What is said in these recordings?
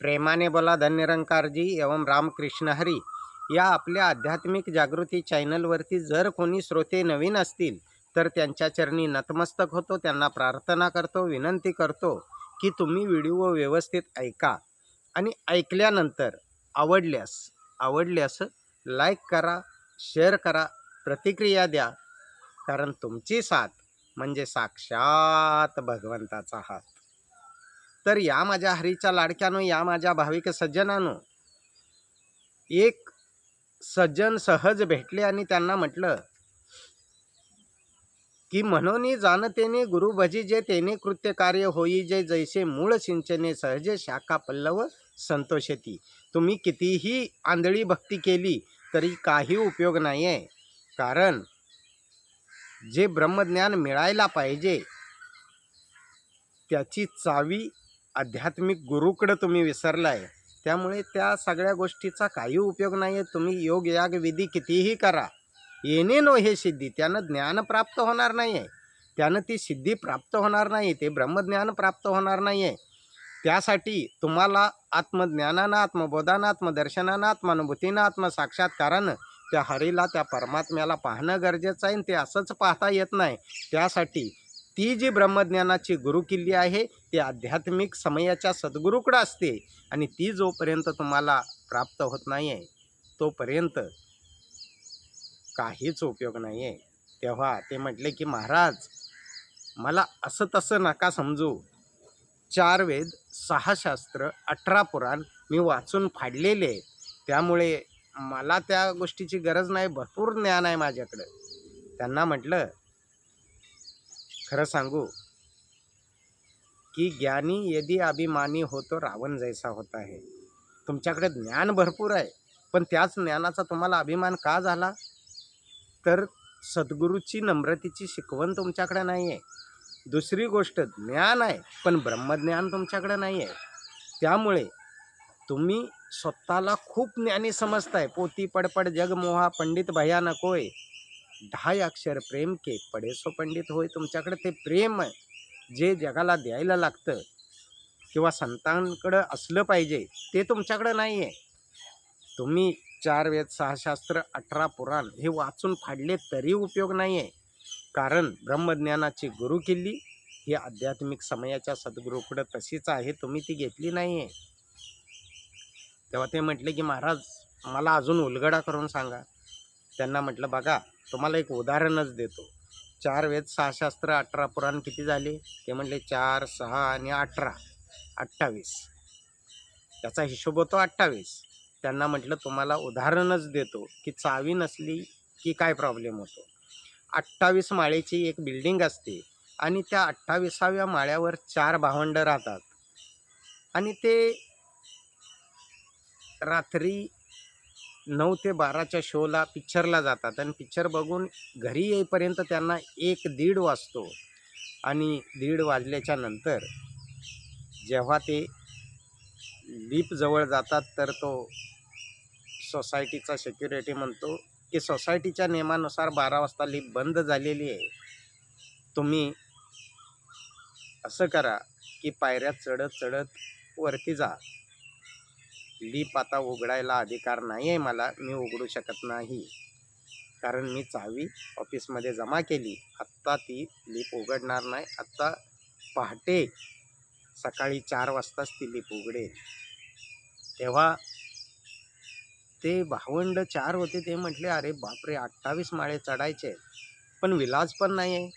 प्रेमाने बोला धन्यरंकारजी एवं रामकृष्ण हरी या आपल्या आध्यात्मिक जागृती चॅनलवरती जर कोणी श्रोते नवीन असतील तर त्यांच्या चरणी नतमस्तक होतो, त्यांना प्रार्थना करतो, विनंती करतो की तुम्ही व्हिडिओ व्यवस्थित ऐका आणि ऐकल्यानंतर आवडल्यास लाईक करा, शेअर करा, प्रतिक्रिया द्या. कारण तुमची साथ म्हणजे साक्षात भगवंताचा हात. तर या माझ्या हरीच्या लाडक्यानो, या माझ्या भाविक सज्जनानो, एक सज्जन सहज भेटले आणि त्यांना म्हटलं की म्हणून जाणतेने गुरु भजिजे तेने कृत्य कार्य होई जे जैसे मूळ सिंचने सहजे शाखा पल्लव संतोषेती. तुम्ही कितीही आंधळी भक्ती केली तरी काही उपयोग नाही आहे. कारण जे ब्रह्मज्ञान मिळायला पाहिजे त्याची चावी आध्यात्मिक गुरुकडे तुम्ही विसरलाय. त्यामुळे त्या सगळ्या गोष्टीचा काही उपयोग नाही आहे. तुम्ही योग याग विधी कितीही करा, येणे नो हे सिद्धी, त्यानं ज्ञान प्राप्त होणार नाही आहे, त्यानं ती सिद्धी प्राप्त होणार नाही, ते ब्रह्मज्ञान प्राप्त होणार नाही आहे. त्यासाठी तुम्हाला आत्मज्ञानानं, आत्मबोधानं, आत्मदर्शनानं, आत्मानुभूतीनं, आत्मसाक्षात्कारानं त्या हरीला, त्या परमात्म्याला पाहणं गरजेचं आहे. ते असंच पाहता येत नाही. त्यासाठी ती जी ब्रह्मज्ञानाची गुरुकिल्ली आहे ती आध्यात्मिक समयाच्या सद्गुरूकडे असते आणि ती जोपर्यंत तुम्हाला प्राप्त होत नाही आहे तोपर्यंत काहीच उपयोग नाही आहे. तेव्हा ते म्हटले की महाराज, मला असं तसं नका समजू. 4 वेद, 6 शास्त्र, 18 पुराण मी वाचून फाडलेले, त्यामुळे मला त्या गोष्टीची गरज नाही, भरपूर ज्ञान आहे माझ्याकडं. त्यांना म्हटलं, खरं सांगू की ज्ञानी यदि अभिमानी हो तो रावण जैसा होता है. तुमच्याकडे ज्ञान भरपूर आहे, पण त्याच ज्ञानाचा तुम्हाला अभिमान का झाला? तर सद्गुरूची नम्रतेची शिकवण तुमच्याकडे नाही आहे. दुसरी गोष्ट, ज्ञान आहे पण ब्रह्मज्ञान तुमच्याकडे नाही आहे. त्यामुळे तुम्ही स्वतःला खूप ज्ञानी समजताय. पोती पडपड जग मोहा पंडित भयानक होय, 10 अक्षर प्रेम के पडे सो पंडित होय. तुमच्याकडे ते प्रेम आहे जे जगाला द्यायला लागतं किंवा संतांकडं असलं पाहिजे, ते तुमच्याकडं नाही आहे. तुम्ही 4 वेद, 6 शास्त्र, 18 पुराण हे वाचून फाडले तरी उपयोग नाही आहे. कारण ब्रह्मज्ञानाची गुरुकिल्ली ही आध्यात्मिक समयाच्या सद्गुरूकडं तशीच आहे, तुम्ही ती घेतली नाही आहे. तेव्हा ते म्हटले की महाराज, मला अजून उलगडा करून सांगा. त्यांना म्हटलं, बघा तुम्हाला एक उदाहरणच देतो. 4 वेद, 6 शास्त्र, 18 पुराण किती झाले? ते म्हटले 4, 6 आणि 18, 28. त्याचा हिशोब होतो 28. त्यांना म्हटलं तुम्हाला उदाहरणच देतो की चावी नसली की काय प्रॉब्लेम होतो. 28 माळेची एक बिल्डिंग असते आणि त्या 28व्या माळ्यावर 4 भावंड राहतात आणि ते रात्री 9 ते 12च्या शोला पिक्चरला जातात आणि पिक्चर बघून घरी येईपर्यंत त्यांना 1-1:30 वाजतो. आणि 1:30 वाजल्याच्या नंतर जेव्हा ते लिफ्ट जवळ जातात तर तो सोसायटीचा सिक्युरिटी म्हणतो की सोसायटीच्या नियमानुसार 12 वाजता लिफ्ट बंद झालेली आहे, तुम्ही असं करा की पायऱ्या चढत चढत वरती जा. लिफ्ट आता उघडायला अधिकार नाही आहे मला, मी उघडू शकत नाही, कारण मी चावी ऑफिसमध्ये जमा केली. आत्ता ती लिफ्ट उघडणार नाही. आत्ता पहाटे सकाळी 4 वाजताच ती लिफ्ट उघडेल. तेव्हा ते भावंड 4 होते, ते म्हटले, अरे बापरे, 28 माळे चढायचे, पण विलाज पण नाही आहे,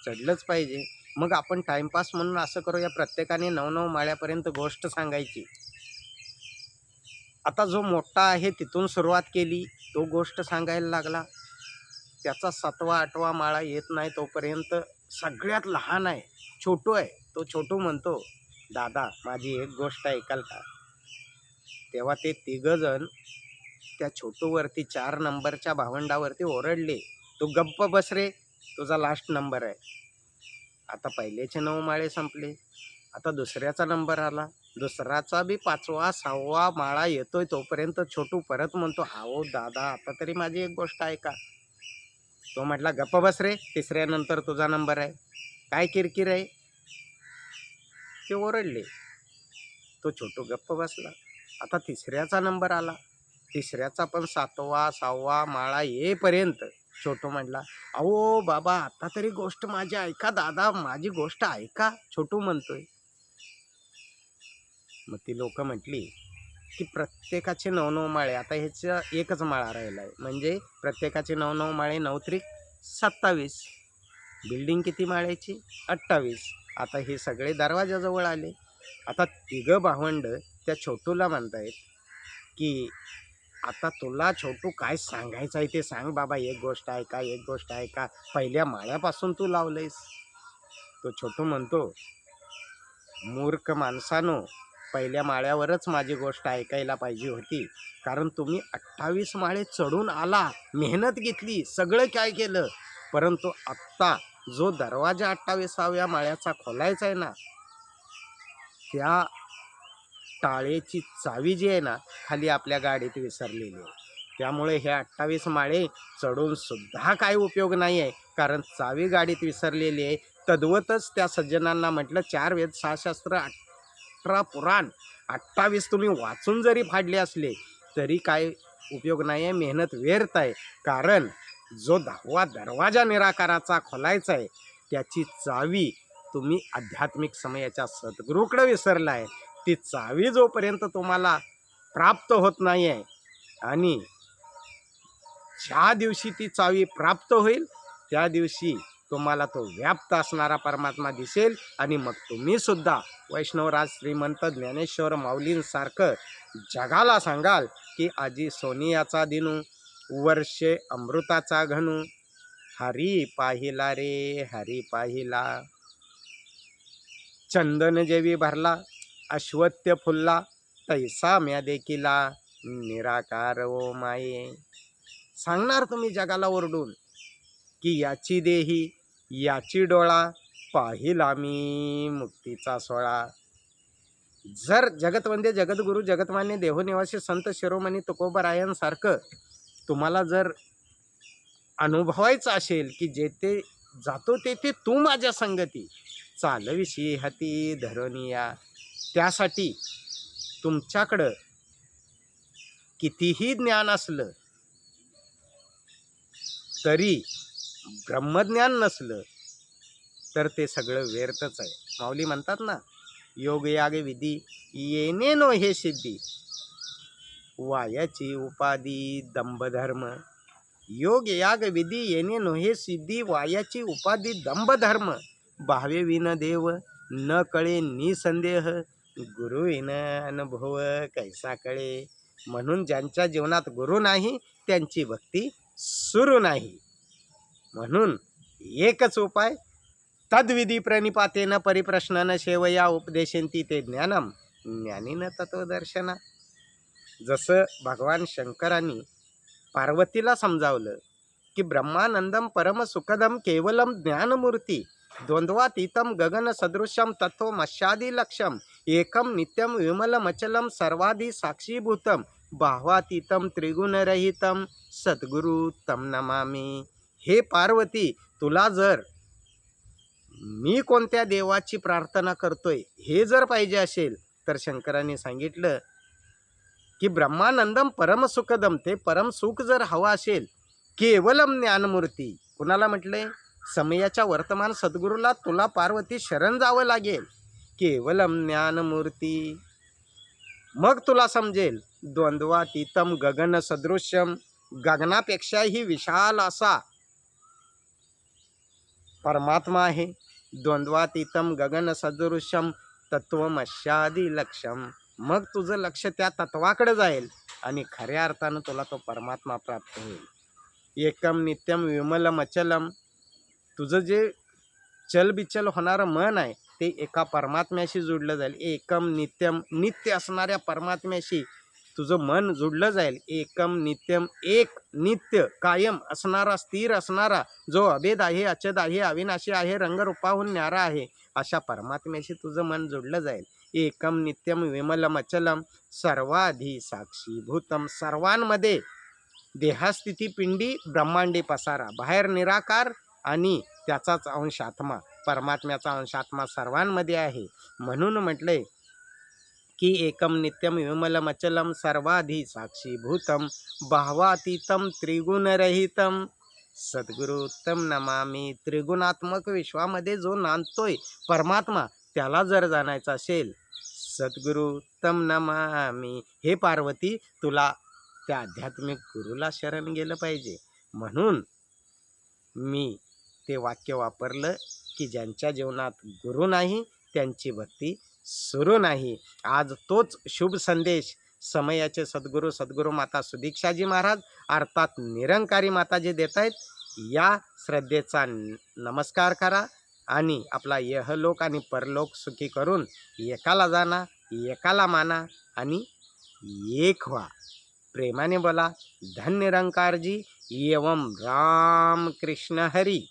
चढलंच पाहिजे. मग आपण टाइमपास म्हणून असं करूया, प्रत्येकाने 9-9 माळ्यापर्यंत गोष्ट सांगायची. आता जो मोठा आहे तिथून सुरुवात केली, तो गोष्ट सांगायला लागला. त्याचा 7वा-8वा माळा येत नाही तोपर्यंत सगळ्यात लहान आहे, छोटू आहे, तो छोटू म्हणतो, दादा माझी एक गोष्ट ऐकाल का? तेव्हा ते 3 जण त्या छोटूवरती 4 नंबरच्या भावंडावरती ओरडले, तू गप्प बस रे, तुझा लास्ट नंबर आहे. आता पहिल्याचे 9 माळे संपले, आता दुसऱ्याचा नंबर आला, दुसराचा बी 5वा 6वा माळा येतोय तोपर्यंत छोटू परत म्हणतो, अहो दादा आता तरी माझी एक गोष्ट ऐका. तो म्हटला, गप्प बस रे, तिसऱ्यानंतर तुझा नंबर आहे, काय किरकिर आहे? ते ओरडले. तो छोटू गप्प बसला. आता तिसऱ्याचा नंबर आला. तिसऱ्याचा पण 7वा 6वा माळा येईपर्यंत छोटू म्हटला, अहो बाबा आता तरी गोष्ट माझी ऐका दादा, माझी गोष्ट ऐका, छोटू म्हणतोय. मग ती लोक म्हटली की प्रत्येकाचे 9 माळे, आता ह्याचा एकच माळा राहिलाय, म्हणजे प्रत्येकाचे 9 माळे, 9 त्रिक 27. बिल्डिंग किती माळ्याची? 28. आता हे सगळे दरवाजाजवळ आले. आता तिघं भावंड त्या छोटूला म्हणतायत की आता तुला छोटू काय सांगायचं आहे ते सांग बाबा, एक गोष्ट ऐका, एक गोष्ट ऐका, पहिल्या माळ्यापासून तू लावलंयस. तो छोटू म्हणतो, मूर्ख माणसानो, पहिल्या माळ्यावरच माझी गोष्ट ऐकायला पाहिजे होती, कारण तुम्ही 28 माळे चढून आला, मेहनत घेतली, सगळं काय केलं, परंतु आत्ता जो दरवाजा 28व्या माळ्याचा खोलायचा आहे ना, त्या टाळेची चावी जी आहे ना, खाली आपल्या गाडीत विसरलेली आहे. त्यामुळे हे 28 माळे चढून सुद्धा काही उपयोग नाही आहे, कारण चावी गाडीत विसरलेली आहे. तद्वतच त्या सज्जनांना म्हटलं, 4 वेद 6 शास्त्र 18 पुराण 28 तुम्ही वाचून जरी फाडले असले तरी काय उपयोग नाही आहे, मेहनत व्यर्थ आहे. कारण जो 10वा दरवाजा निराकाराचा खोलायचा आहे त्याची चावी तुम्ही आध्यात्मिक समयाच्या सद्गुरूकडे विसरला आहे. ती चावी जोपर्यंत तुम्हाला प्राप्त होत नाही आहे, आणि ज्या दिवशी ती चावी प्राप्त होईल त्या दिवशी तुम्हाला तो व्याप्त असणारा परमात्मा दिसेल, आणि मग तुम्ही सुद्धा वैष्णवराज श्रीमंत ज्ञानेश्वर माऊलींसारखं जगाला सांगाल की आजी सोनियाचा दिनू, वर्षे अमृताचा घनू, हरी पाहिला रे हरी पाहिला, चंदन जेवी भरला अश्वत्य फुलला, तैसा म्या देखिला निराकार ओ माये. सांगणार तुम्ही जगाला ओरडून की याची देही याची डोळा, पाहिला मी मुक्तीचा सोळा. जर जगतवंद्य जगद्गुरु जगतमान्य देहनिवासी संत शिरोमणी तुकोबारायांसारखं तुम्हाला जर अनुभवायचं असेल की जेथे जातो तेथे तू माझ्या संगती, चालविशी हाती धरोनिया, त्यासाठी तुमच्याकडं कितीही ज्ञान असलं तरी ब्रह्मज्ञान नसलं तर ते सगळं व्यर्थच आहे. माऊली म्हणतात ना, योग याग विधी येणे नो हे सिद्धी, वायाची उपाधी दंभधर्म. योग याग विधी येणे नो हे सिद्धी, वायाची उपाधी दंभधर्म, भावे विन देव न कळे निसंदेह, गुरु विन अनुभव कैसा कळे. म्हणून ज्यांच्या जीवनात गुरु नाही त्यांची भक्ती सुरू नाही. म्हणून एकच उपाय, तद्विधी प्रणिपातेन परिप्रश्नन सेवया उपदेशंती ते ज्ञानम ज्ञानीन तत्वदर्शना. जसं भगवान शंकरांनी पार्वतीला समजावलं की ब्रह्मानंदम परम सुखदम केवलम ज्ञानमूर्ती, द्वंद्वातीतम गगन सदृशम तत्वमस्यादि लक्ष्यम, एकम नित्यम विमलमचलम सर्वादि साक्षीभूतम, भावातीतम त्रिगुणरहितम सद्गुरु तम नमामि. हे पार्वती, तुला जर मी कोणत्या देवाची प्रार्थना करतोय हे जर पाहिजे असेल तर शंकरांनी सांगितलं की ब्रह्मानंदम परमसुखदम, ते परमसुख जर हवा असेल, केवलम ज्ञानमूर्ती, कुणाला म्हटलंय? समयाच्या वर्तमान सद्गुरूला तुला पार्वती शरण जावं लागेल, केवलम ज्ञानमूर्ती. मग तुला समजेल द्वंद्वातीतम गगन सदृश्यम, गगनापेक्षाही विशाल असा परमात्मा आहे. द्वंद्वातीतम गगन सदृश्यम तत्वमस्यादि लक्ष्यम. मग तुझं लक्ष त्या तत्वाकडे जाईल आणि खऱ्या अर्थानं तुला तो परमात्मा प्राप्त होईल. एकम नित्यम विमलम अचलम, तुझं जे चलबिचल होणारं मन आहे ते एका परमात्म्याशी जुडलं जाईल. एकम नित्यम, नित्य असणाऱ्या परमात्म्याशी तुझं मन जुडलं जाईल. एकम नित्यम, एक नित्य कायम असणारा, स्थिर असणारा, जो अभेद आहे, अचद आहे, अविनाशी आहे, रंगरूपाहून न्यारा आहे, अशा परमात्म्याशी तुझं मन जुडलं जाईल. एकम नित्यम विमलम अचलम सर्वाधी साक्षीभूतम, सर्वांमध्ये देहास्थिती पिंडी ब्रह्मांडी पसारा, बाहेर निराकार आणि त्याचाच अंश आत्मा, परमात्म्याचा अंश आत्मा सर्वांमध्ये आहे. म्हणून म्हटलंय की एकम नित्यम विमलमचलम सर्वाधी साक्षीभूतम भावातीतम त्रिगुणरहितम सद्गुरु उत्तम नमामि. त्रिगुणात्मक विश्वामध्ये जो नांदतोय परमात्मा, त्याला जर जाणायचं असेल, सद्गुरु उत्तम नमामि. हे पार्वती, तुला त्या आध्यात्मिक गुरुला शरण गेलं पाहिजे. म्हणून मी ते वाक्य वापरलं की ज्यांच्या जीवनात गुरु नाही त्यांची भक्ती सुरू नाही. आज तोच शुभ संदेश समयाचे सद्गुरू माता सुदीक्षाजी महाराज अर्थात निरंकारी माता जे देत आहेत, या श्रद्धेचा नमस्कार करा आणि आपला यहलोक आणि परलोक सुखी करून एकाला जाणा, एकाला माना आणि एक व्हा. प्रेमाने बोला, धन निरंकारजी एवं राम कृष्ण हरी.